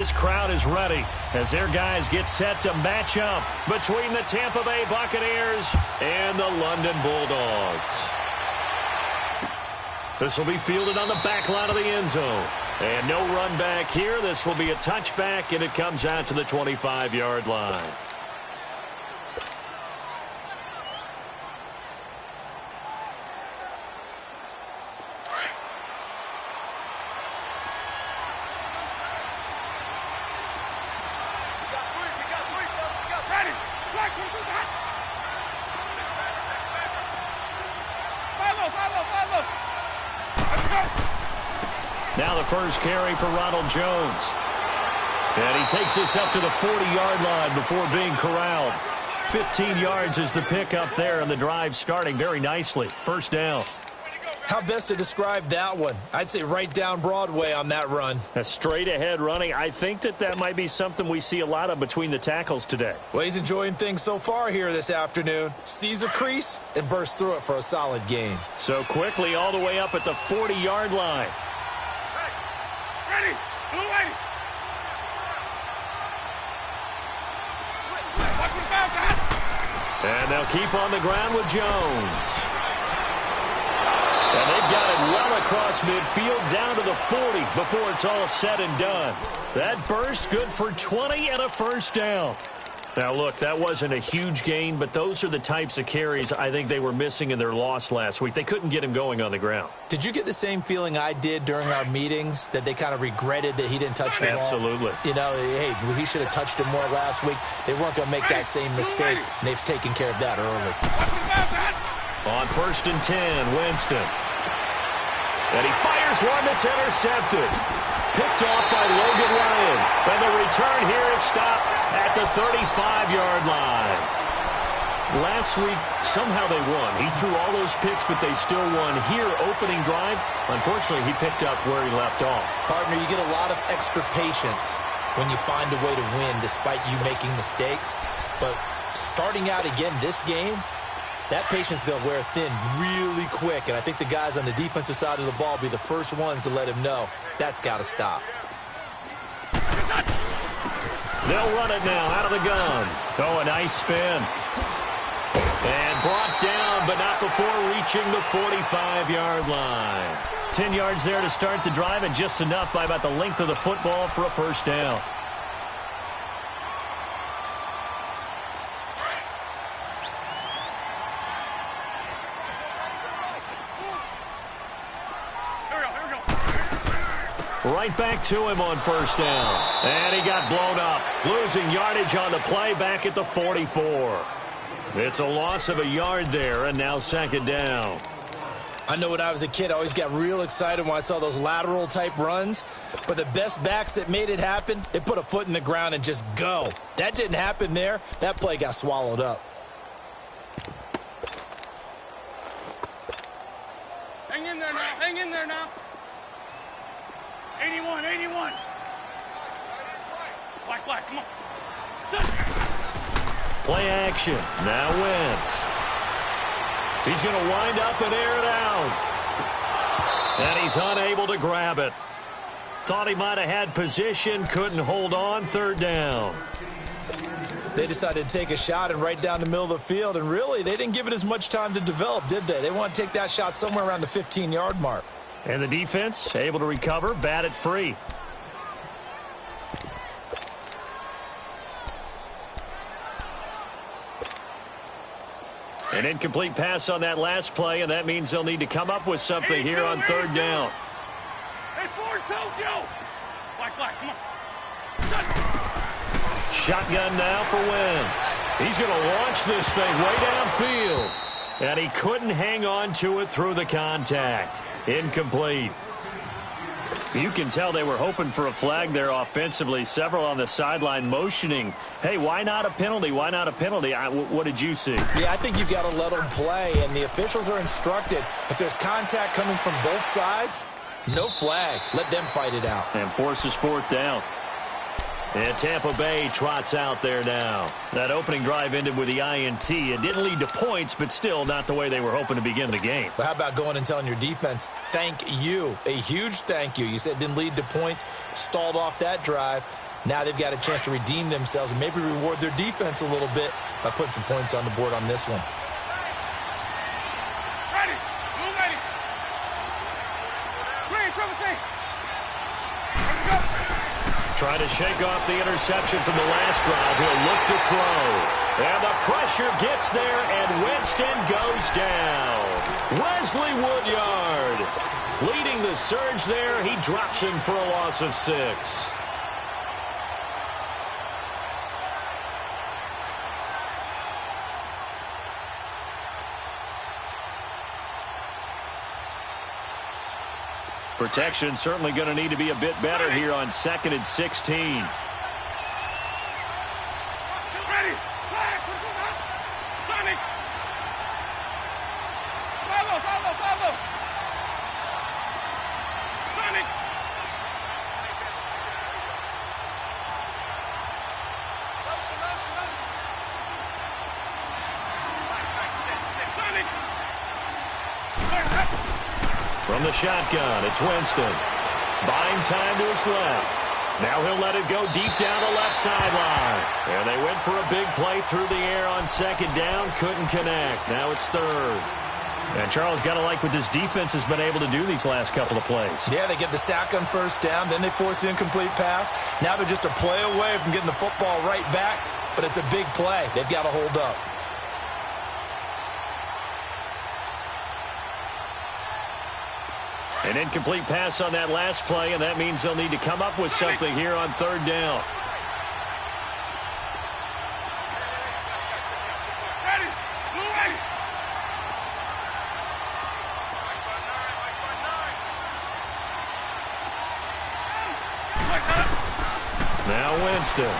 this crowd is ready as their guys get set to match up between the Tampa Bay Buccaneers and the London Bulldogs. This will be fielded on the back line of the end zone. And no run back here. This will be a touchback, and it comes out to the 25-yard line. Now the first carry for Ronald Jones. And he takes this up to the 40-yard line before being corralled. 15 yards is the pickup there, and the drive starting very nicely. First down. How best to describe that one? I'd say right down Broadway on that run. A straight-ahead running. I think that might be something we see a lot of between the tackles today. Well, he's enjoying things so far here this afternoon. Sees a crease and bursts through it for a solid gain. So quickly all the way up at the 40-yard line. Ready, blue ready. And they'll keep on the ground with Jones. And they've got it well across midfield down to the 40 before it's all said and done. That burst good for 20 and a first down. Now, look, that wasn't a huge gain, but those are the types of carries I think they were missing in their loss last week. They couldn't get him going on the ground. Did you get the same feeling I did during our meetings, that they kind of regretted that he didn't touch the ball? Absolutely. You know, hey, he should have touched it more last week. They weren't going to make that same mistake, and they've taken care of that early. On 1st and 10, Winston. And he fires one that's intercepted. Picked off by Logan Ryan. And the return here is stopped at the 35-yard line. Last week, somehow they won. He threw all those picks, but they still won. Here, opening drive, unfortunately, he picked up where he left off. Partner, you get a lot of extra patience when you find a way to win despite you making mistakes. But starting out again this game, that patience is going to wear thin really quick, and I think the guys on the defensive side of the ball will be the first ones to let him know that's got to stop. They'll run it now out of the gun. Oh, a nice spin. And brought down, but not before reaching the 45-yard line. 10 yards there to start the drive, and just enough by about the length of the football for a first down. Right back to him on first down. And he got blown up. Losing yardage on the play back at the 44. It's a loss of a yard there, and now second down. I know when I was a kid, I always got real excited when I saw those lateral-type runs. But the best backs that made it happen, they put a foot in the ground and just go. That didn't happen there. That play got swallowed up. Hang in there now. Hang in there now. 81, 81. Black, come on. Play action. Now Wentz. He's going to wind up and air it out. And he's unable to grab it. Thought he might have had position, couldn't hold on. Third down. They decided to take a shot and right down the middle of the field, and really, they didn't give it as much time to develop, did they? They want to take that shot somewhere around the 15-yard mark. And the defense able to recover, bat it free. An incomplete pass on that last play, and that means they'll need to come up with something here on third down. Hey, Ford, Tokyo. Black, come on. Shotgun now for Wentz. He's going to launch this thing way downfield. And he couldn't hang on to it through the contact. Incomplete. You can tell they were hoping for a flag there offensively. Several on the sideline motioning. Hey, why not a penalty? Why not a penalty? What did you see? Yeah, I think you've got to let them play, and the officials are instructed. If there's contact coming from both sides, no flag. Let them fight it out. And forces fourth down. And Tampa Bay trots out there now. That opening drive ended with the INT. It didn't lead to points, but still not the way they were hoping to begin the game. But how about going and telling your defense, thank you, a huge thank you. You said it didn't lead to points, stalled off that drive. Now they've got a chance to redeem themselves and maybe reward their defense a little bit by putting some points on the board on this one. Ready. Move ready. Green, triple C. Let's go. Trying to shake off the interception from the last drive. He'll look to throw. And the pressure gets there, and Winston goes down. Wesley Woodyard leading the surge there. He drops him for a loss of 6. Protection certainly going to need to be a bit better here on 2nd and 16. From the shotgun, it's Winston. Buying time to his left. Now he'll let it go deep down the left sideline. And they went for a big play through the air on 2nd down. Couldn't connect. Now it's 3rd. And Charles, got to like what this defense has been able to do these last couple of plays. Yeah, they get the sack on 1st down. Then they force the incomplete pass. Now they're just a play away from getting the football right back. But it's a big play. They've got to hold up. An incomplete pass on that last play, and that means they'll need to come up with something here on 3rd down. Ready. Blue ready. Now Winston.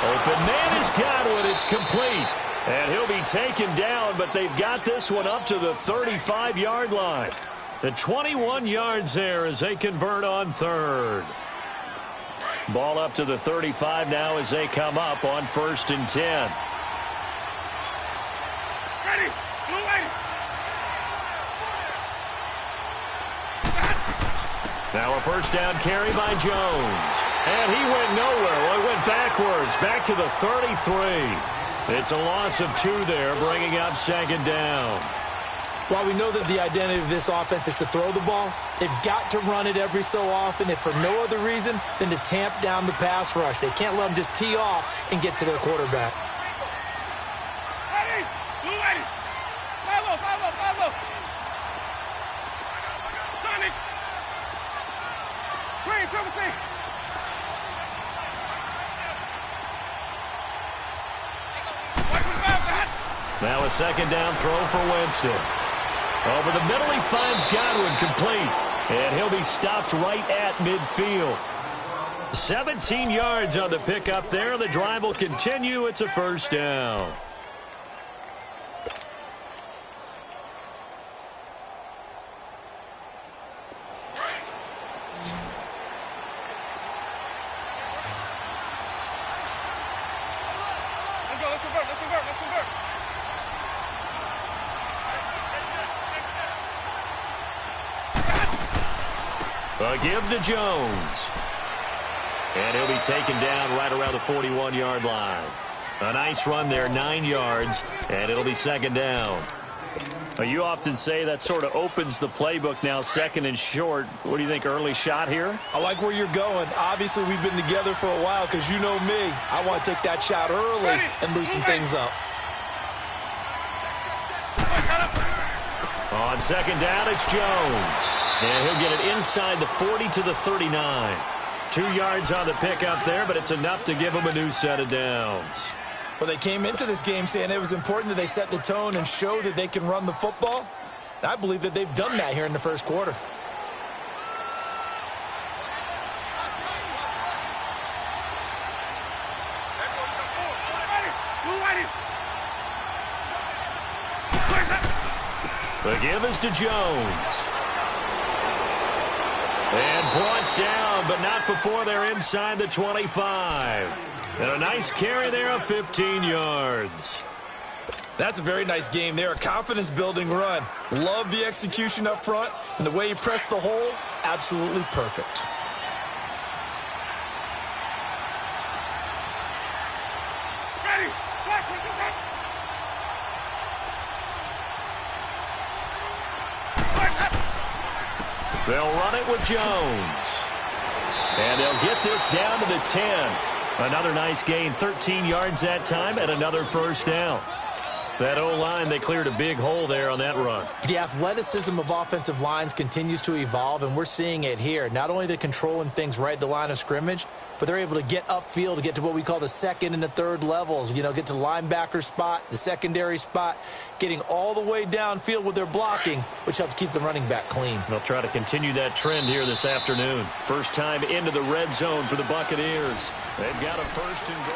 Open man is Godwin. It's complete. And he'll be taken down, but they've got this one up to the 35-yard line. The 21 yards there as they convert on 3rd. Ball up to the 35 now as they come up on 1st and 10. Ready. Blue ready. Now a 1st down carry by Jones. And he went nowhere. Well, he went backwards, back to the 33. It's a loss of 2 there, bringing up 2nd down. While we know that the identity of this offense is to throw the ball, they've got to run it every so often, if for no other reason than to tamp down the pass rush. They can't let them just tee off and get to their quarterback. Ready. Blue ready. Follow. Sonic. Green, triple C. Now a 2nd down throw for Winston. Over the middle, he finds Godwin complete. And he'll be stopped right at midfield. 17 yards on the pickup there. The drive will continue. It's a 1st down. Let's convert. A give to Jones. And he'll be taken down right around the 41-yard line. A nice run there, 9 yards, and it'll be 2nd down. You often say that sort of opens the playbook now, 2nd and short. What do you think, early shot here? I like where you're going. Obviously, we've been together for a while because you know me. I want to take that shot early and loosen things up. On 2nd down, it's Jones. And he'll get it inside the 40 to the 39. 2 yards on the pickup there, but it's enough to give him a new set of downs. Well, they came into this game saying it was important that they set the tone and show that they can run the football. And I believe that they've done that here in the 1st quarter. The give is to Jones. And brought down, but not before they're inside the 25. And a nice carry there of 15 yards. That's a very nice game there. A confidence-building run. Love the execution up front. And the way he pressed the hole, absolutely perfect. They'll run it with Jones. And they'll get this down to the 10. Another nice gain, 13 yards that time, and another first down. That O-line, they cleared a big hole there on that run. The athleticism of offensive lines continues to evolve, and we're seeing it here. Not only they're controlling things right at the line of scrimmage, but they're able to get upfield to get to what we call the second and the third levels. You know, get to the linebacker spot, the secondary spot, getting all the way downfield with their blocking, which helps keep the running back clean. They'll try to continue that trend here this afternoon. First time into the red zone for the Buccaneers. They've got a first and goal.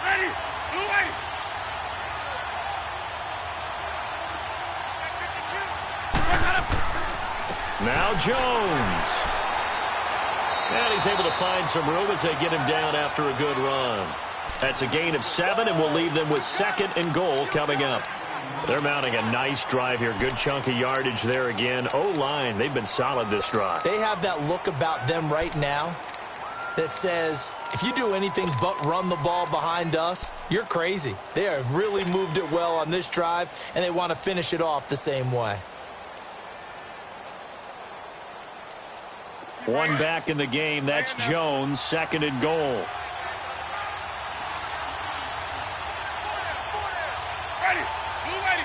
Ready. Blue 80. Now Jones. And he's able to find some room as they get him down after a good run. That's a gain of 7, and we'll leave them with second and goal coming up. They're mounting a nice drive here. Good chunk of yardage there again. O-line, they've been solid this drive. They have that look about them right now that says, if you do anything but run the ball behind us, you're crazy. They have really moved it well on this drive, and they want to finish it off the same way. One back in the game. That's Jones, second and goal. Ready. Blue 80.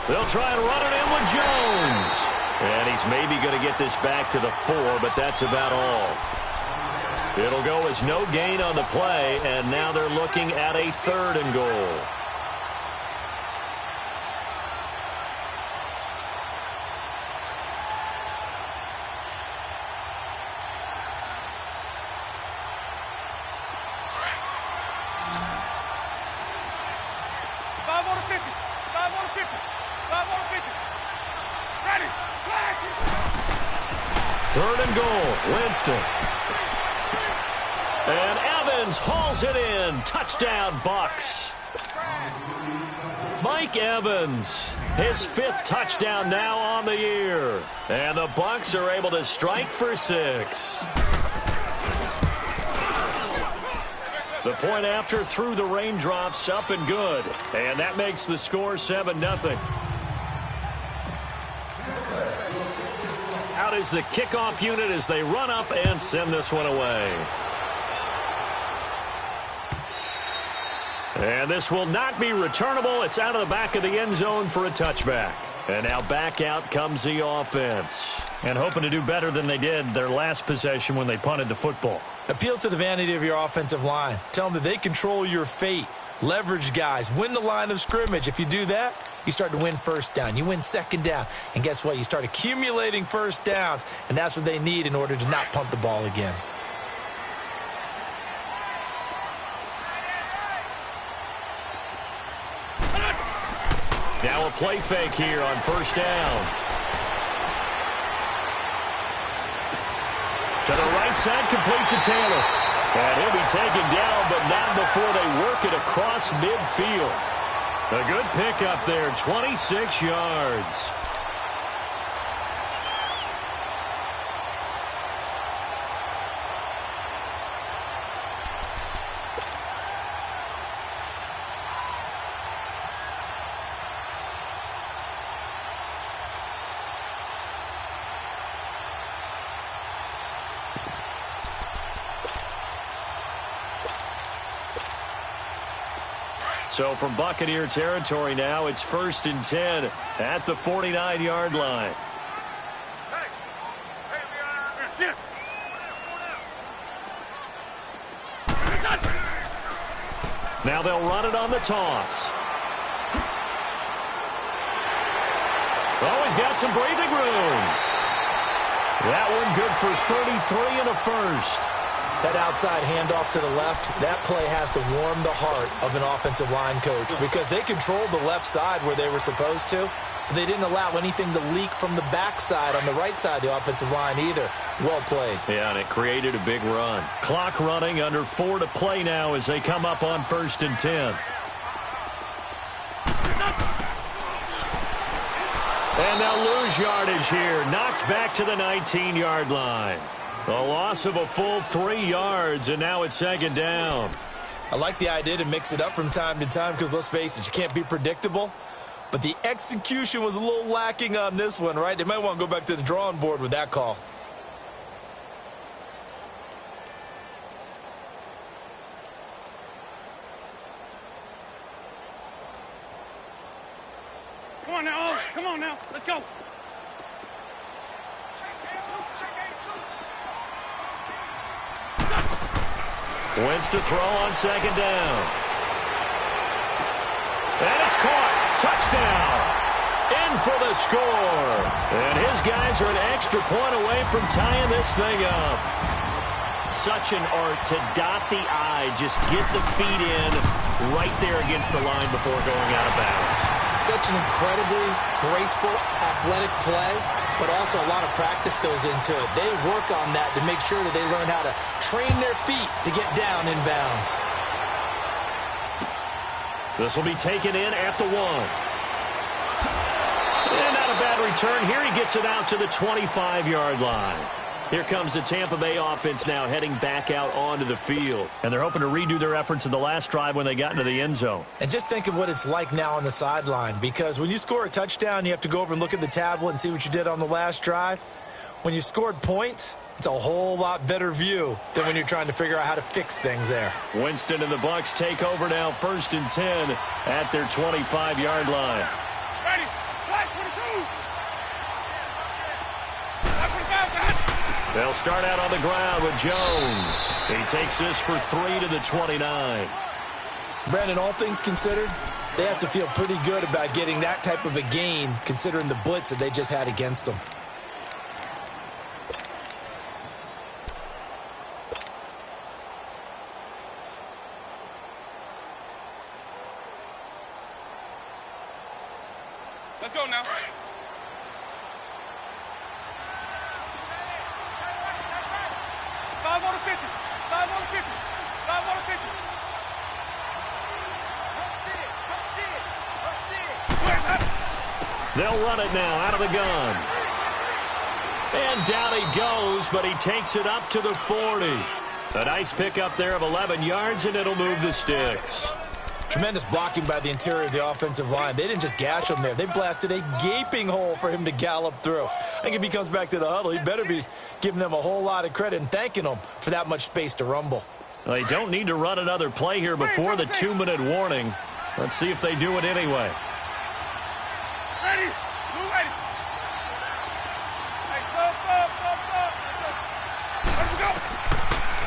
They'll try and run it in with Jones. And he's maybe going to get this back to the 4, but that's about all. It'll go as no gain on the play, and now they're looking at a third and goal. Third and goal, Winston. And Evans hauls it in. Touchdown, Bucs. Mike Evans, his 5th touchdown now on the year. And the Bucs are able to strike for 6. The point after through the raindrops, up and good. And that makes the score 7-0. Out is the kickoff unit as they run up and send this one away. And this will not be returnable. It's out of the back of the end zone for a touchback. And now back out comes the offense. And hoping to do better than they did their last possession when they punted the football. Appeal to the vanity of your offensive line. Tell them that they control your fate. Leverage guys. Win the line of scrimmage. If you do that, you start to win first down. You win second down. And guess what? You start accumulating first downs. And that's what they need in order to not punt the ball again. Now a play fake here on first down. To the right side, complete to Taylor. And he'll be taken down, but not before they work it across midfield. A good pickup there, 26 yards. So from Buccaneer territory now, it's 1st and 10 at the 49-yard line. Now they'll run it on the toss. Oh, he's got some breathing room. That one good for 33 and a first. That outside handoff to the left, that play has to warm the heart of an offensive line coach because they controlled the left side where they were supposed to, but they didn't allow anything to leak from the backside on the right side of the offensive line either. Well played. Yeah, and it created a big run. Clock running, under 4 to play now as they come up on 1st and 10. And they'll lose yardage here. Knocked back to the 19-yard line. A loss of a full 3 yards, and now it's 2nd down. I like the idea to mix it up from time to time because, let's face it, you can't be predictable. But the execution was a little lacking on this one, right? They might want to go back to the drawing board with that call. Come on now, come on now, let's go. Wins to throw on 2nd down. And it's caught. Touchdown. In for the score. And his guys are an extra point away from tying this thing up. Such an art to dot the I, just get the feet in right there against the line before going out of bounds. Such an incredibly graceful, athletic play, but also a lot of practice goes into it. They work on that to make sure that they learn how to train their feet to get down in bounds. This will be taken in at the 1. And not a bad return here. He gets it out to the 25-yard line. Here comes the Tampa Bay offense now heading back out onto the field. And they're hoping to redo their efforts in the last drive when they got into the end zone. And just think of what it's like now on the sideline, because when you score a touchdown, you have to go over and look at the tablet and see what you did on the last drive. When you scored points, it's a whole lot better view than when you're trying to figure out how to fix things there. Winston and the Bucs take over now 1st and 10 at their 25-yard line. Ready, flag 22. Flag 25, got it. They'll start out on the ground with Jones. He takes this for 3 to the 29. Brandon, all things considered, they have to feel pretty good about getting that type of a gain considering the blitz that they just had against them. Let's go now. 5 on the 50. 5 on the 50. 5 on the 50. They'll run it now out of the gun. And down he goes, but he takes it up to the 40. A nice pickup there of 11 yards, and it'll move the sticks. Tremendous blocking by the interior of the offensive line. They didn't just gash him there. They blasted a gaping hole for him to gallop through. I think if he comes back to the huddle, he better be giving them a whole lot of credit and thanking them for that much space to rumble. Well, they don't need to run another play here before the 2-minute warning. Let's see if they do it anyway. Ready, blue ready. Hey, stop. Let's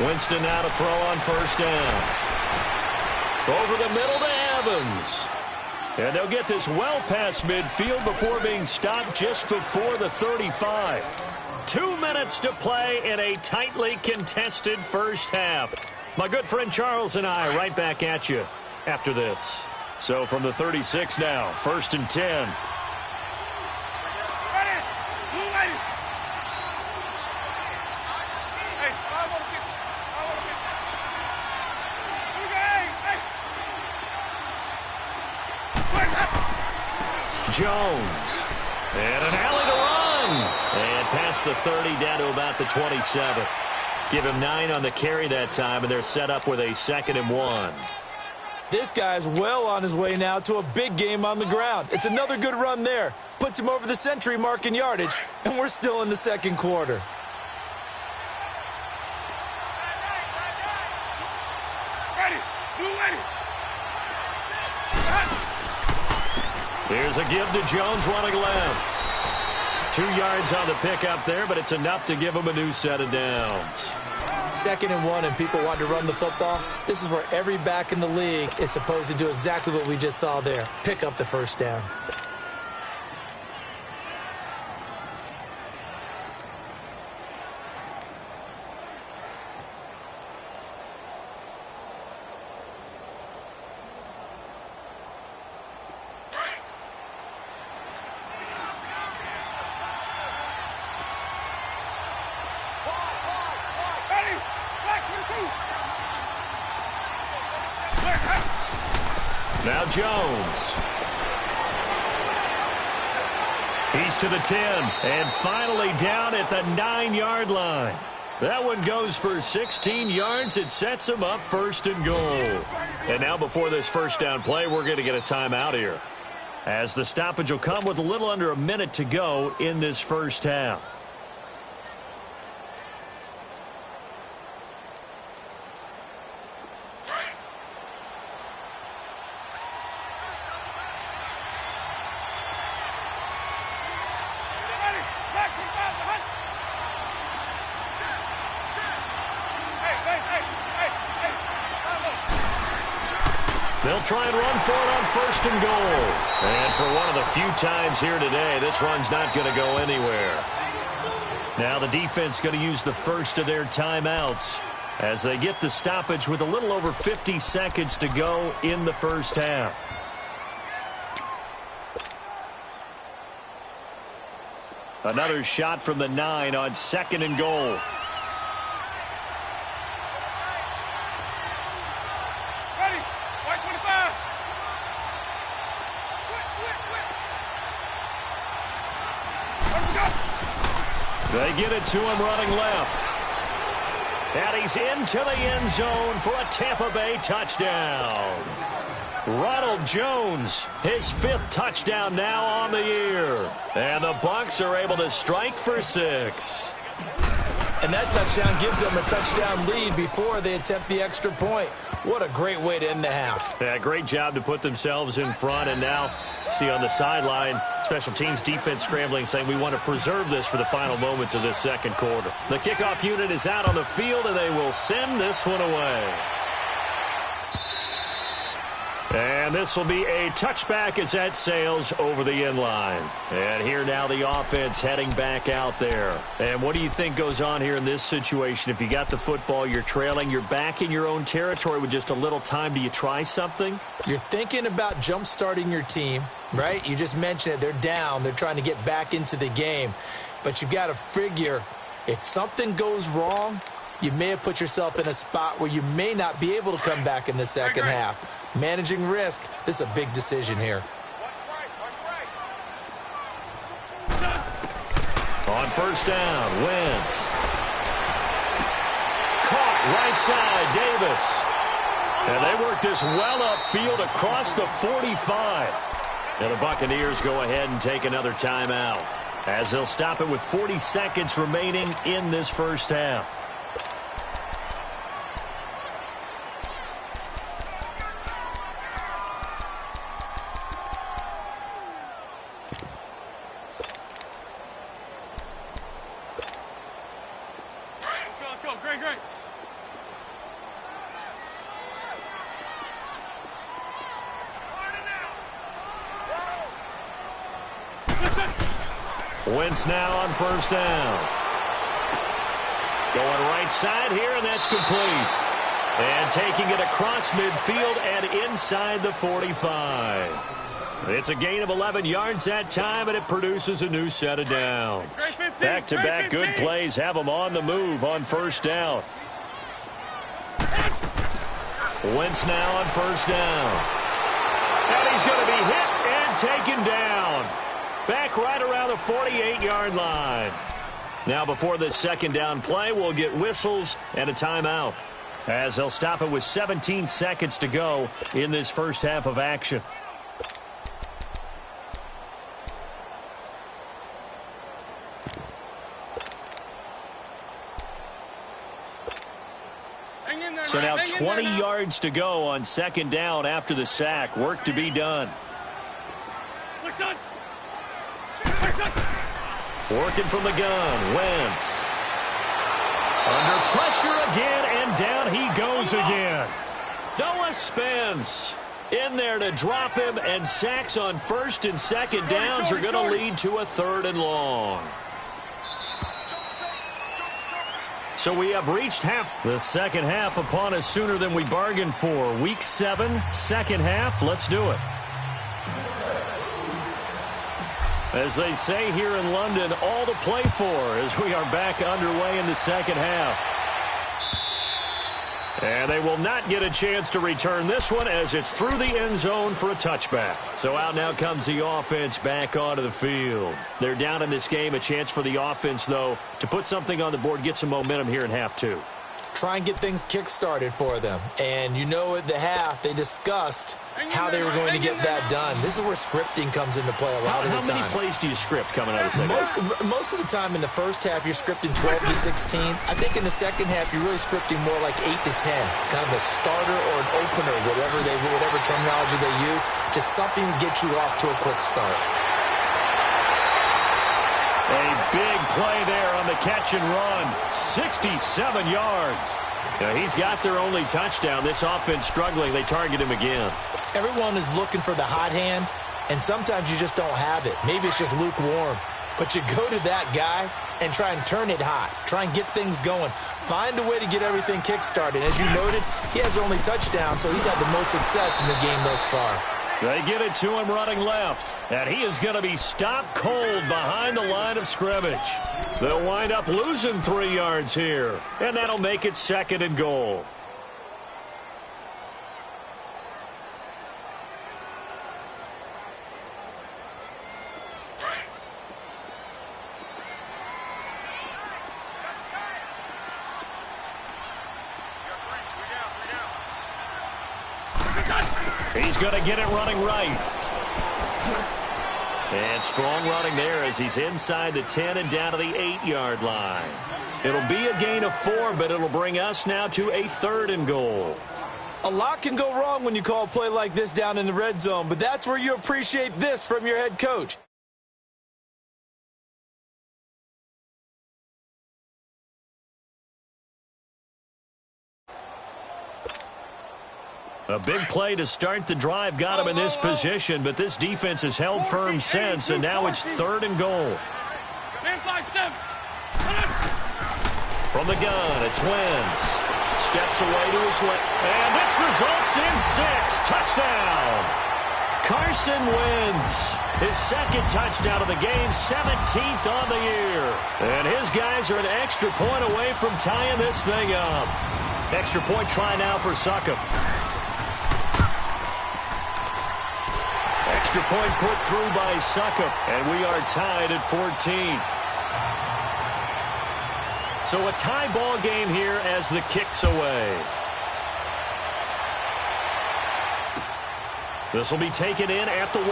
go. Winston now to throw on 1st down. Over the middle to Evans. And they'll get this well past midfield before being stopped just before the 35. 2 minutes to play in a tightly contested first half. My good friend Charles and I right back at you after this. So from the 36 now, 1st and 10. Ready, blue ready. Hey, 5 on the 50. 5 on the 50. Jones. And an alley to run. And past the 30 down to about the 27. Give him 9 on the carry that time, and they're set up with a 2nd and 1. This guy's well on his way now to a big game on the ground. It's another good run there. Puts him over the century mark in yardage, and we're still in the 2nd quarter. Ready, blue ready. Here's a give to Jones running left. 2 yards on the pickup there, but it's enough to give him a new set of downs. 2nd and 1 and people want to run the football. This is where every back in the league is supposed to do exactly what we just saw there. Pick up the 1st down. Now Jones. He's to the 10, and finally down at the 9-yard line. That one goes for 16 yards. It sets him up first and goal. And now before this first down play, we're going to get a timeout here, as the stoppage will come with a little under a minute to go in this first half. They'll try and run for it on first and goal. And for one of the few times here today, this run's not going to go anywhere. Now the defense going to use the first of their timeouts as they get the stoppage with a little over 50 seconds to go in the first half. Another shot from the 9 on second and goal. They get it to him running left. And he's into the end zone for a Tampa Bay touchdown. Ronald Jones, his 5th touchdown now on the year. And the Bucs are able to strike for 6. And that touchdown gives them a touchdown lead before they attempt the extra point. What a great way to end the half. Yeah, great job to put themselves in front. And now, see on the sideline, special teams defense scrambling, saying we want to preserve this for the final moments of this second quarter. The kickoff unit is out on the field, and they will send this one away. And this will be a touchback as that sails over the end line. And here now the offense heading back out there. And what do you think goes on here in this situation? If you got the football, you're trailing, you're back in your own territory with just a little time. Do you try something? You're thinking about jump-starting your team, right? You just mentioned it. They're down. They're trying to get back into the game. But you've got to figure if something goes wrong, you may have put yourself in a spot where you may not be able to come back in the second half. Managing risk, this is a big decision here. On first down, Wentz. Caught right side, Davis. And they work this well upfield across the 45. And the Buccaneers go ahead and take another timeout, as they'll stop it with 40 seconds remaining in this first half. Wentz now on first down. Going right side here, and that's complete. And taking it across midfield and inside the 45. It's a gain of 11 yards that time, and it produces a new set of downs. Back-to-back good plays have them on the move on first down. Wentz now on first down. And he's going to be hit and taken down. Back right around the 48-yard line. Now before this second down play, we'll get whistles and a timeout, as they'll stop it with 17 seconds to go in this first half of action. So now 20 yards to go on second down after the sack. Work to be done. Working from the gun, Wentz. Under pressure again, and down he goes again. Noah Spence in there to drop him, and sacks on first and second downs are going to lead to a third and long. So we have reached the second half upon us sooner than we bargained for. Week 7, second half. Let's do it. As they say here in London, all to play for as we are back underway in the second half. And they will not get a chance to return this one as it's through the end zone for a touchback. So out now comes the offense back onto the field. They're down in this game. A chance for the offense, though, to put something on the board, get some momentum here in half two. Try and get things kick-started for them. And you know at the half, they discussed how they were going to get that done. This is where scripting comes into play a lot of the time. How many plays do you script coming out of the second half? Most of the time in the first half, you're scripting 12 to 16. I think in the second half, you're really scripting more like 8 to 10. Kind of a starter or an opener, whatever terminology they use. Just something to get you off to a quick start. A big play there on the catch and run. 67 yards. Now, he's got their only touchdown. This offense struggling. They target him again. Everyone is looking for the hot hand, and sometimes you just don't have it. Maybe it's just lukewarm. But you go to that guy and try and turn it hot. Try and get things going. Find a way to get everything kick-started. As you noted, he has their only touchdown, so he's had the most success in the game thus far. They get it to him running left, and he is going to be stopped cold behind the line of scrimmage. They'll wind up losing 3 yards here, and that'll make it 2nd and goal. He's going to get it running right. And strong running there as he's inside the 10 and down to the 8-yard line. It'll be a gain of 4, but it'll bring us now to a 3rd and goal. A lot can go wrong when you call a play like this down in the red zone, but that's where you appreciate this from your head coach. A big play to start the drive got him in this position, but this defense has held firm since, and now it's 3rd and goal. From the gun, it's Wentz. Steps away to his left, and this results in 6. Touchdown! Carson Wentz, his 2nd touchdown of the game, 17th on the year. And his guys are an extra point away from tying this thing up. Extra point try now for Succop. Extra point put through by Succop, and we are tied at 14. So a tie ball game here as the kick's away. This will be taken in at the 1.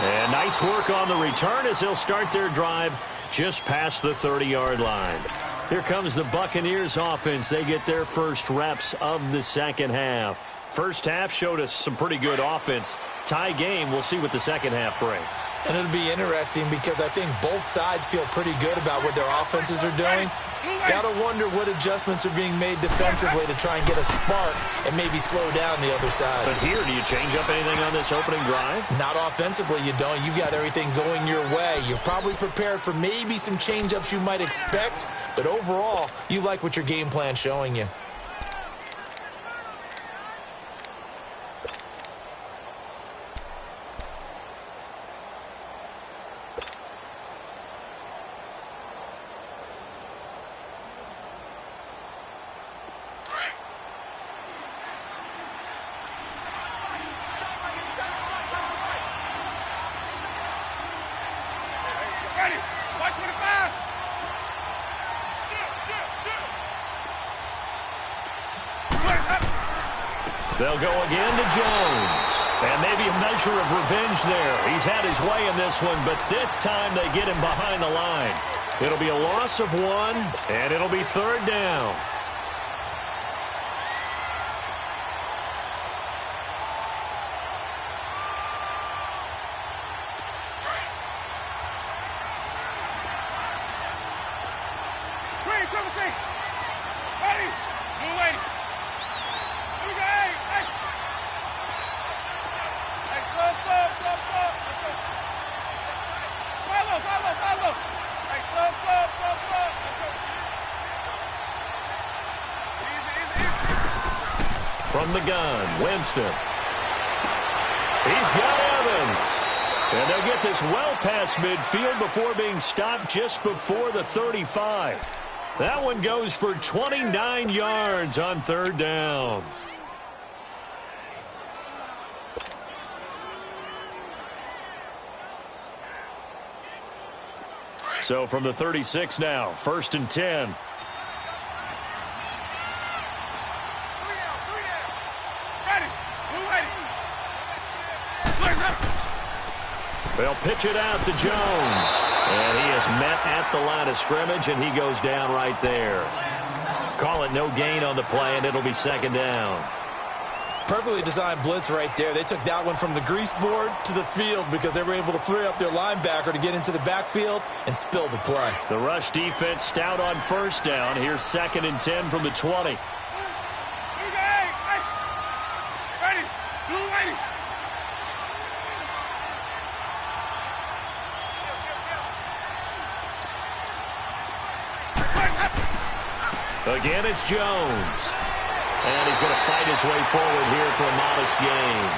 And nice work on the return as they'll start their drive just past the 30-yard line. Here comes the Buccaneers offense. They get their first reps of the second half. First half showed us some pretty good offense. Tie game, we'll see what the second half brings. And it'll be interesting because I think both sides feel pretty good about what their offenses are doing. Got to wonder what adjustments are being made defensively to try and get a spark and maybe slow down the other side. But here, do you change up anything on this opening drive? Not offensively, you don't. You've got everything going your way. You've probably prepared for maybe some change-ups you might expect, but overall, you like what your game plan's showing you. They'll go again to Jones. And maybe a measure of revenge there. He's had his way in this one, but this time they get him behind the line. It'll be a loss of 1, and it'll be 3rd down. From the gun, Winston. He's got Evans. And they'll get this well past midfield before being stopped just before the 35. That one goes for 29 yards on third down. So from the 36 now, 1st and 10. They'll pitch it out to Jones. And he is met at the line of scrimmage, and he goes down right there. Call it no gain on the play, and it'll be 2nd down. Perfectly designed blitz right there. They took that one from the grease board to the field because they were able to free up their linebacker to get into the backfield and spill the play. The rush defense stout on 1st down. Here's 2nd and 10 from the 20. Again, it's Jones. And he's going to fight his way forward here for a modest gain.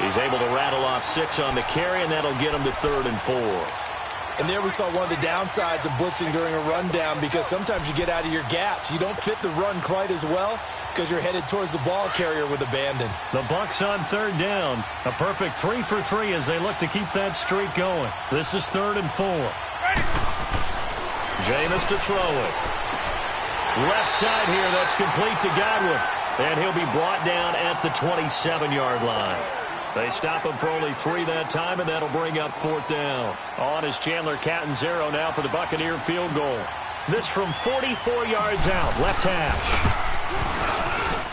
He's able to rattle off 6 on the carry, and that'll get him to 3rd and 4. And there we saw one of the downsides of blitzing during a rundown, because sometimes you get out of your gaps. You don't fit the run quite as well because you're headed towards the ball carrier with abandon. The Bucs on 3rd down. A perfect 3 for 3 as they look to keep that streak going. This is 3rd and 4. Jameis to throw it. Left side here, that's complete to Godwin. And he'll be brought down at the 27-yard line. They stop him for only 3 that time, and that'll bring up 4th down. On is Chandler Catanzaro now for the Buccaneer field goal. This from 44 yards out, left hash.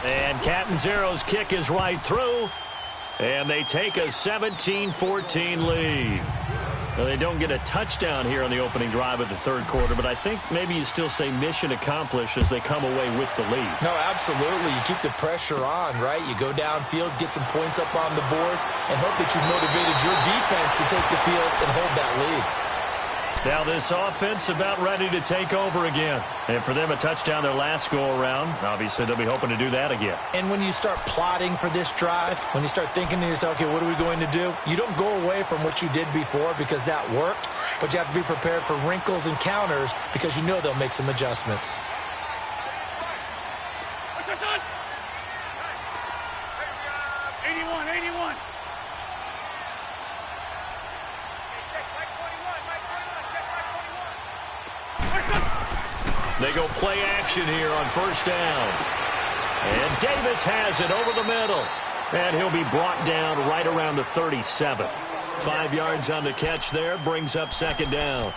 And Catanzaro's kick is right through. And they take a 17-14 lead. Well, they don't get a touchdown here on the opening drive of the 3rd quarter, but I think maybe you still say mission accomplished as they come away with the lead. No, absolutely. You keep the pressure on, right? You go downfield, get some points up on the board, and hope that you've motivated your defense to take the field and hold that lead. Now this offense about ready to take over again. And for them, a touchdown their last go-around. Obviously, they'll be hoping to do that again. And when you start plotting for this drive, when you start thinking to yourself, okay, what are we going to do? You don't go away from what you did before because that worked, but you have to be prepared for wrinkles and counters because you know they'll make some adjustments. 81. They go play action here on 1st down. And Davis has it over the middle. And he'll be brought down right around the 37. 5 yards on the catch there, brings up 2nd down.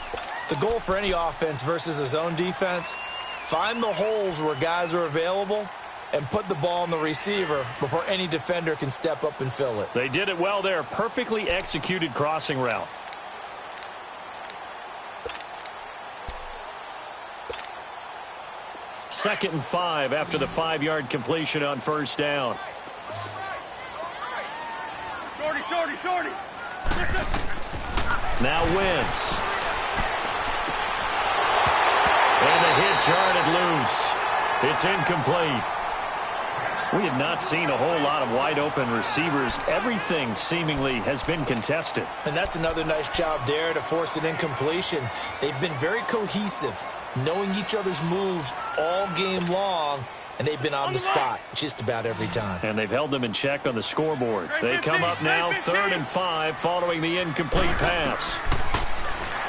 The goal for any offense versus a zone defense, find the holes where guys are available and put the ball on the receiver before any defender can step up and fill it. They did it well there. Perfectly executed crossing route. Second and 5 after the 5-yard completion on 1st down. Shorty. Now Wentz. And the hit jarred it loose. It's incomplete. We have not seen a whole lot of wide-open receivers. Everything seemingly has been contested. And that's another nice job there to force an incompletion. They've been very cohesive, knowing each other's moves all game long, and they've been on the spot just about every time. And they've held them in check on the scoreboard. They come up now 3rd and 5 following the incomplete pass.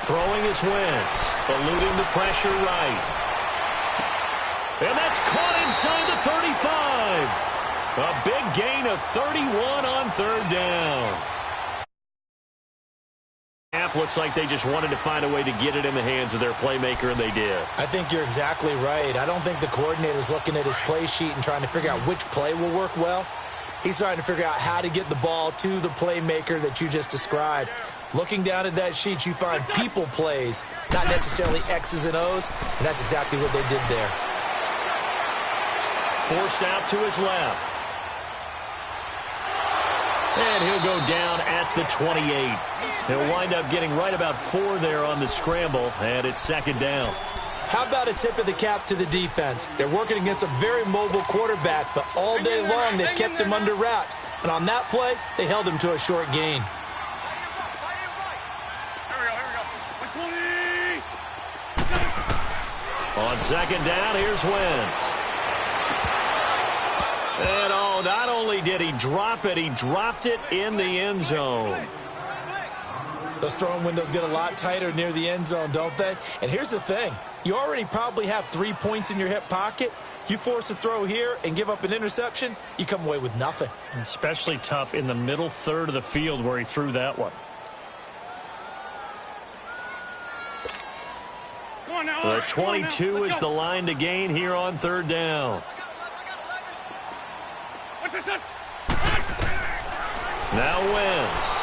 Throwing is Wentz, eluding the pressure right. And that's caught inside the 35. A big gain of 31 on 3rd down. Half looks like they just wanted to find a way to get it in the hands of their playmaker, and they did. I think you're exactly right. I don't think the coordinator's looking at his play sheet and trying to figure out which play will work well. He's trying to figure out how to get the ball to the playmaker that you just described. Looking down at that sheet, you find people plays, not necessarily X's and O's, and that's exactly what they did there. Forced out to his left. And he'll go down at the 28. He'll wind up getting right about 4 there on the scramble, and it's 2nd down. How about a tip of the cap to the defense? They're working against a very mobile quarterback, but all day long they've kept him under wraps. And on that play, they held him to a short gain. Here we go. On second down, here's Wentz. And not only did he drop it, he dropped it in the end zone. Those throwing windows get a lot tighter near the end zone, don't they? And here's the thing. You already probably have 3 points in your hip pocket. You force a throw here and give up an interception, you come away with nothing. Especially tough in the middle third of the field where he threw that one. The 22 is the line to gain here on third down. Now Wentz.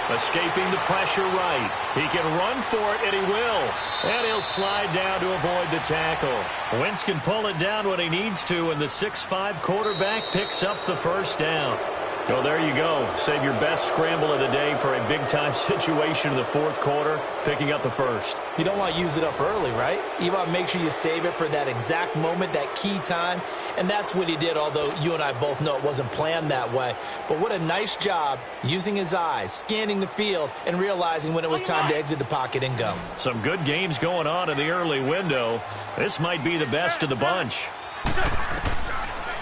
Escaping the pressure right. He can run for it, and he will. And he'll slide down to avoid the tackle. Wentz can pull it down when he needs to, and the 6'5" quarterback picks up the first down. Oh, there you go. Save your best scramble of the day for a big-time situation in the fourth quarter, picking up the first. You don't want to use it up early, right? You want to make sure you save it for that exact moment, that key time. And that's what he did, although you and I both know it wasn't planned that way. But what a nice job using his eyes, scanning the field, and realizing when it was time to exit the pocket and go. Some good games going on in the early window. This might be the best of the bunch.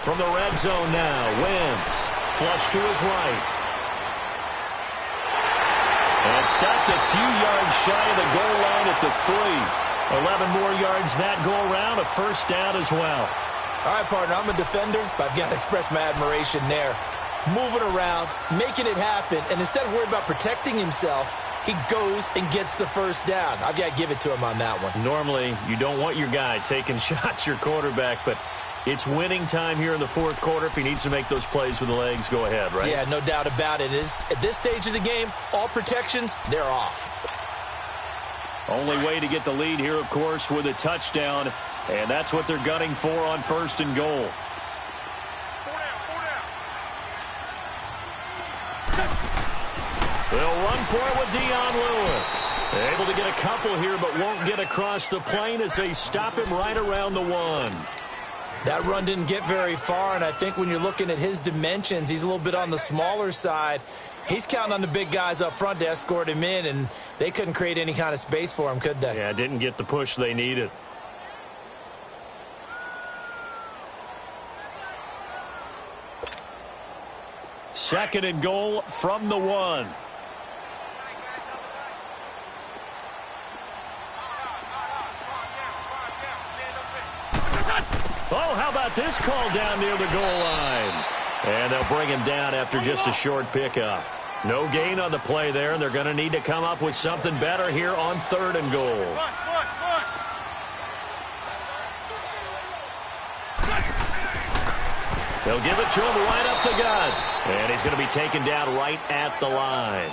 From the red zone now, Wentz. Flush to his right. And stopped a few yards shy of the goal line at the 3. 11 more yards that go around, a first down as well. All right, partner, I'm a defender, but I've got to express my admiration there. Moving around, making it happen, and instead of worrying about protecting himself, he goes and gets the first down. I've got to give it to him on that one. Normally, you don't want your guy taking shots, your quarterback, but it's winning time here in the fourth quarter. If he needs to make those plays with the legs, go ahead, right? Yeah, no doubt about it. At this stage of the game, all protections, they're off. Only way to get the lead here, of course, with a touchdown, and that's what they're gunning for on first and goal. They'll run for it with Dion Lewis. Able to get a couple here, but won't get across the plane as they stop him right around the 1. That run didn't get very far, and I think when you're looking at his dimensions, he's a little bit on the smaller side. He's counting on the big guys up front to escort him in, and they couldn't create any kind of space for him, could they? Yeah, didn't get the push they needed. Second and goal from the 1. Oh, how about this call down near the goal line? And they'll bring him down after just a short pickup. No gain on the play there, and they're going to need to come up with something better here on third and goal. They'll give it to him right up the gut. And he's going to be taken down right at the line.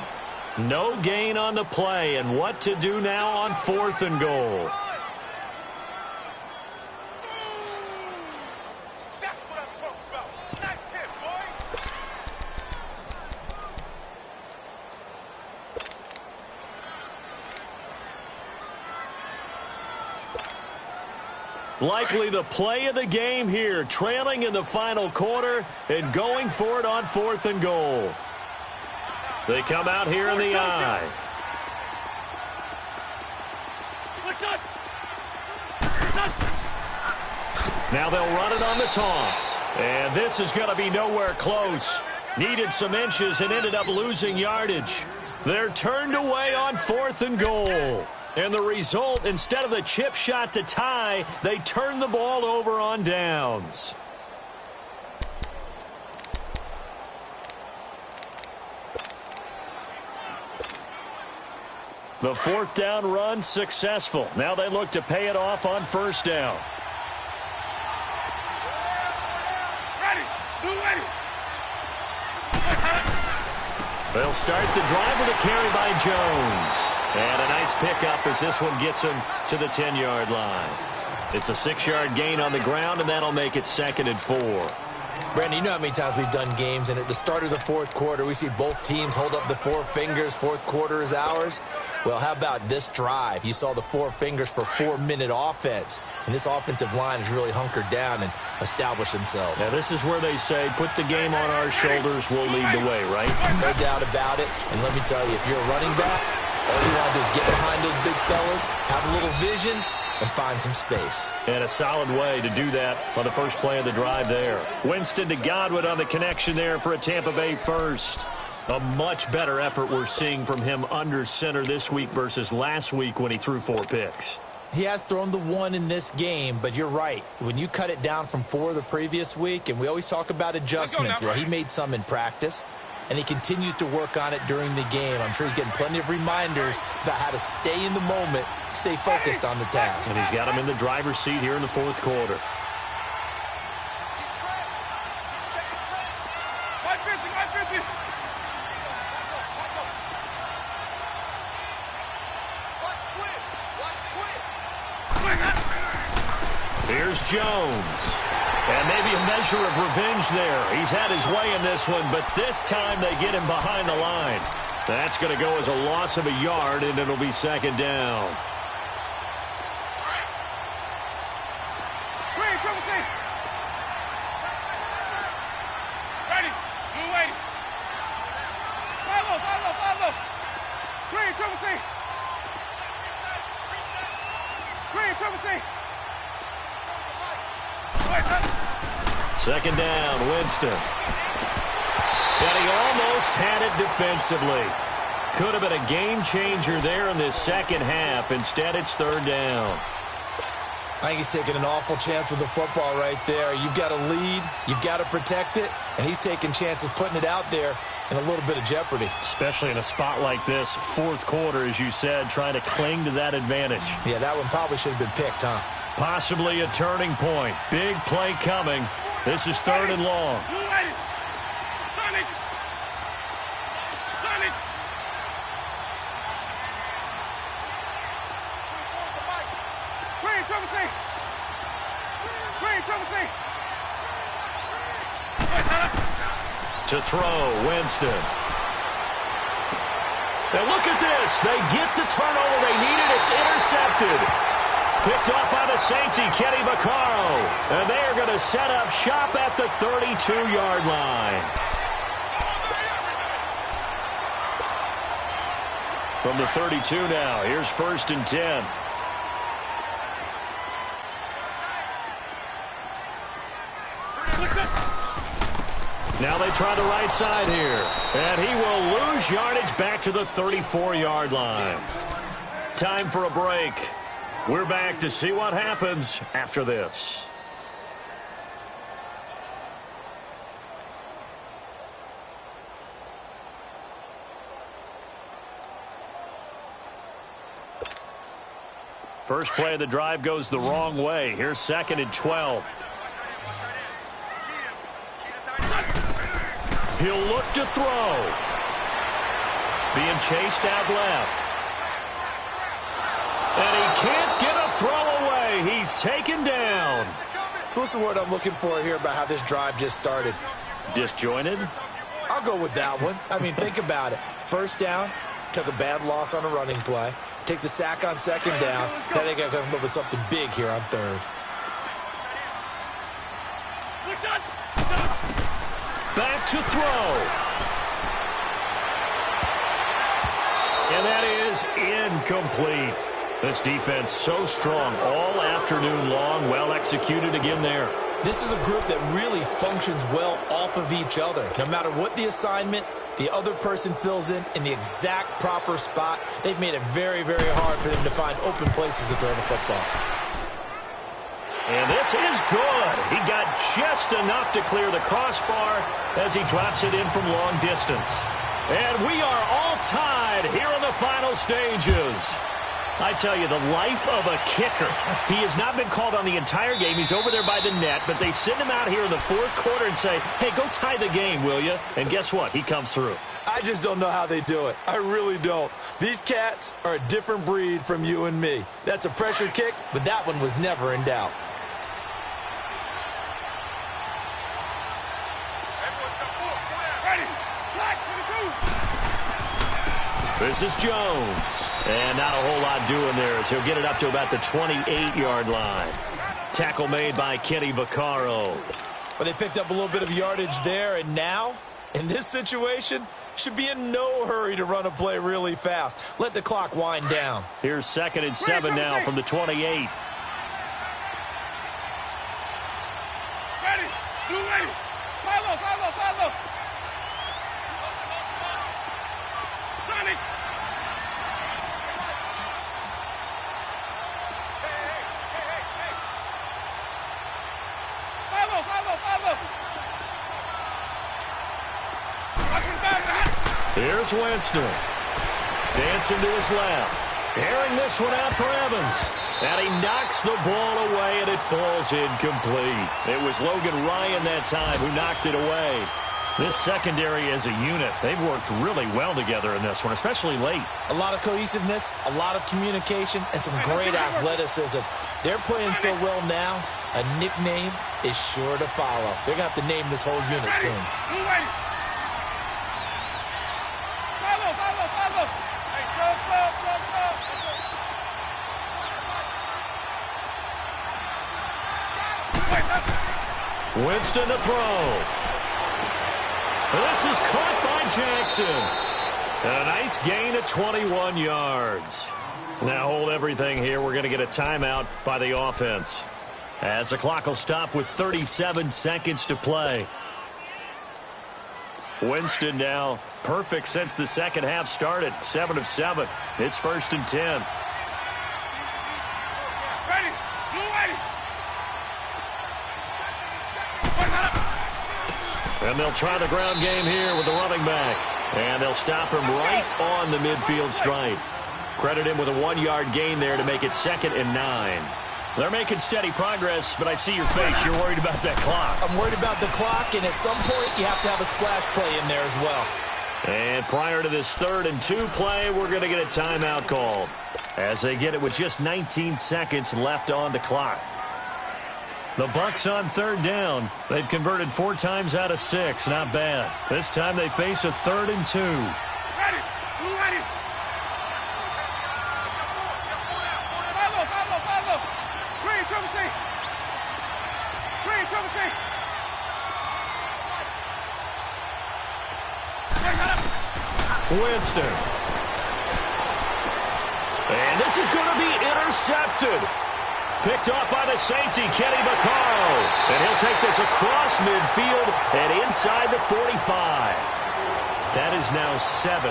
No gain on the play, and what to do now on fourth and goal. Likely the play of the game here, trailing in the final quarter and going for it on fourth and goal. They come out here in the eye. Now they'll run it on the toss. And this is going to be nowhere close. Needed some inches and ended up losing yardage. They're turned away on fourth and goal. And the result, instead of the chip shot to tie, they turn the ball over on downs. The fourth down run successful. Now they look to pay it off on first down. They'll start the drive with a carry by Jones. And a nice pickup as this one gets him to the 10-yard line. It's a 6-yard gain on the ground, and that'll make it 2nd and 4. Brandon, you know how many times we've done games, and at the start of the fourth quarter, we see both teams hold up the 4 fingers, fourth quarter is ours. Well, how about this drive? You saw the 4 fingers for 4-minute offense, and this offensive line has really hunkered down and established themselves. Now, this is where they say, put the game on our shoulders, we'll lead the way, right? No doubt about it, and let me tell you, if you're a running back, all you want to do is get behind those big fellas, have a little vision, and find some space. And a solid way to do that on the first play of the drive there. Winston to Godwin on the connection there for a Tampa Bay first. A much better effort we're seeing from him under center this week versus last week when he threw 4 picks. He has thrown the 1 in this game, but you're right. When you cut it down from 4 the previous week, and we always talk about adjustments, well, he made some in practice, and he continues to work on it during the game. I'm sure he's getting plenty of reminders about how to stay in the moment, stay focused on the task. And he's got him in the driver's seat here in the 4th quarter. Here's Jones. And maybe a measure of revenge there. He's had his way in this one, but this time they get him behind the line. That's going to go as a loss of a yard, and it'll be 2nd down. Ready. Blue way. Follow. Screen, triple C. Screen, triple C. 2nd down, Winston. And he almost had it defensively. Could have been a game changer there in this second half. Instead, it's 3rd down. I think he's taking an awful chance with the football right there. You've got to lead, you've got to protect it, and he's taking chances putting it out there in a little bit of jeopardy. Especially in a spot like this, 4th quarter, as you said, trying to cling to that advantage. Yeah, that one probably should have been picked, huh? Possibly a turning point. Big play coming. This is 3rd and long. To throw, Winston. And look at this. They get the turnover they needed. It's intercepted. Picked off by the safety, Kenny Vaccaro. And they are going to set up shop at the 32-yard line. From the 32 now, here's 1st and 10. Now they try the right side here. And he will lose yardage back to the 34-yard line. Time for a break. We're back to see what happens after this. First play of the drive goes the wrong way. Here's 2nd and 12. He'll look to throw. Being chased out left. And he can't get a throw away. He's taken down. So what's the word I'm looking for here about how this drive just started? Disjointed? I'll go with that one. I mean, think about it. 1st down, took a bad loss on a running play. Take the sack on 2nd down. Now they got to come up with something big here on 3rd. Back to throw. And that is incomplete. This defense so strong all afternoon long. Well executed again there. This is a group that really functions well off of each other. No matter what the assignment, the other person fills in the exact proper spot. They've made it very, very hard for them to find open places to throw the football. And this is good. He got just enough to clear the crossbar as he drops it in from long distance. And we are all tied here in the final stages. I tell you, the life of a kicker. He has not been called on the entire game. He's over there by the net, but they send him out here in the 4th quarter and say, hey, go tie the game, will you? And guess what? He comes through. I just don't know how they do it. I really don't. These cats are a different breed from you and me. That's a pressure kick, but that one was never in doubt. This is Jones. And not a whole lot doing there as he'll get it up to about the 28-yard line. Tackle made by Kenny Vaccaro. But they picked up a little bit of yardage there, and now, in this situation, should be in no hurry to run a play really fast. Let the clock wind down. Here's 2nd and 7 now from the 28. Blue ready. Follow, follow, follow. Sonic. Follow, follow, follow. Watch him down, man. Here's Winston. Dancing to his left. Airing this one out for Evans. And he knocks the ball away, and it falls incomplete. It was Logan Ryan that time who knocked it away. This secondary as a unit, they've worked really well together in this one, especially late. A lot of cohesiveness, a lot of communication, and some great athleticism. They're playing so well now, a nickname is sure to follow. They're going to have to name this whole unit soon. Blue ready. Follow, follow, follow. Hey, sub. Winston to throw. This is caught by Jackson. And a nice gain of 21 yards. Now hold everything here. We're going to get a timeout by the offense, as the clock will stop with 37 seconds to play. Winston now perfect since the second half started. 7 of 7. It's 1st and 10. Ready. Blue ready. And they'll try the ground game here with the running back. And they'll stop him right on the midfield stripe. Credit him with a 1-yard gain there to make it 2nd and 9. They're making steady progress, but I see your face. You're worried about that clock. I'm worried about the clock, and at some point you have to have a splash play in there as well. And prior to this 3rd and 2 play, we're going to get a timeout called, as they get it with just 19 seconds left on the clock. The Bucs on 3rd down. They've converted 4 times out of 6. Not bad. This time they face a 3rd and 2. Ready. Blue ready. Follow. Green, triple C. Green, triple C. Winston. And this is going to be intercepted. Picked off by the safety, Kenny Vaccaro. And he'll take this across midfield and inside the 45. That is now 7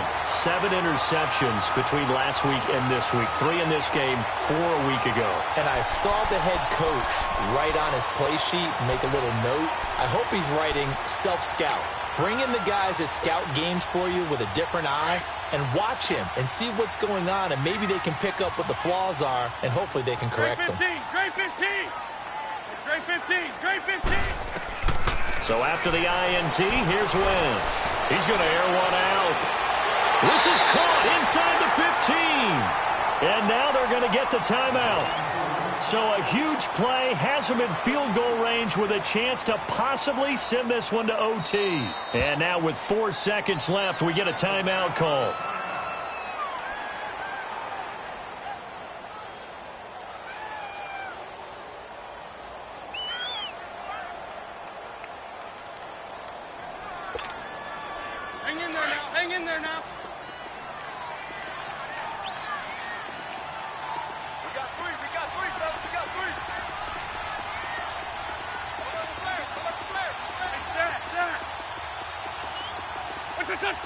interceptions between last week and this week. 3 in this game, 4 a week ago. And I saw the head coach write on his play sheet, make a little note. I hope he's writing self-scout. Bring in the guys that scout games for you with a different eye and watch him and see what's going on, and maybe they can pick up what the flaws are, and hopefully they can correct them. Grade 15. Grade 15. Grade 15. So after the INT, here's Wentz. He's going to air one out. This is caught inside the 15. And now they're going to get the timeout. So a huge play has him in field goal range with a chance to possibly send this one to OT. And now with 4 seconds left, we get a timeout call. Hang in there now. We got three, fellas. We got three. Stand. What's this?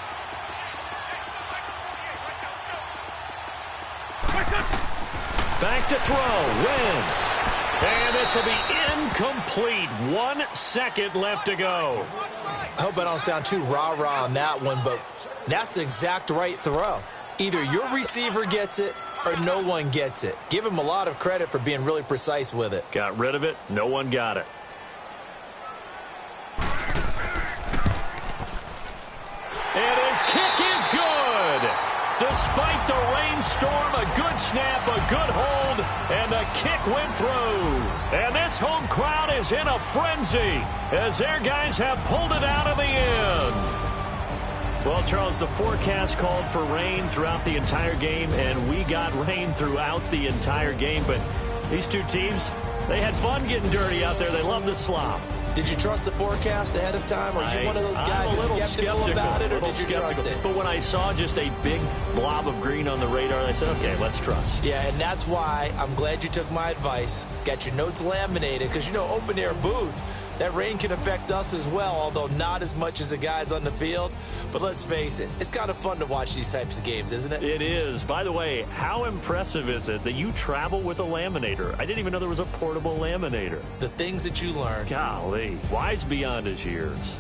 Back to throw. Wentz. And this will be incomplete. 1 second left to go. I hope I don't sound too rah-rah on that one, but that's the exact right throw. Either your receiver gets it or no one gets it. Give him a lot of credit for being really precise with it. Got rid of it. No one got it. And his kick is good. Despite the rainstorm, a good snap, a good hold, and the kick went through. And this home crowd is in a frenzy as their guys have pulled it out of the end. Well, Charles, the forecast called for rain throughout the entire game, and we got rain throughout the entire game. But these two teams, they had fun getting dirty out there. They love the slop. Did you trust the forecast ahead of time? Are you one of those guys that's skeptical about it, or did you trust it? But when I saw just a big blob of green on the radar, I said, okay, let's trust. Yeah, and that's why I'm glad you took my advice. Got your notes laminated, because, you know, open-air booth, that rain can affect us as well, although not as much as the guys on the field. But let's face it, it's kind of fun to watch these types of games, isn't it? It is. By the way, how impressive is it that you travel with a laminator? I didn't even know there was a portable laminator. The things that you learn. Golly, wise beyond his years.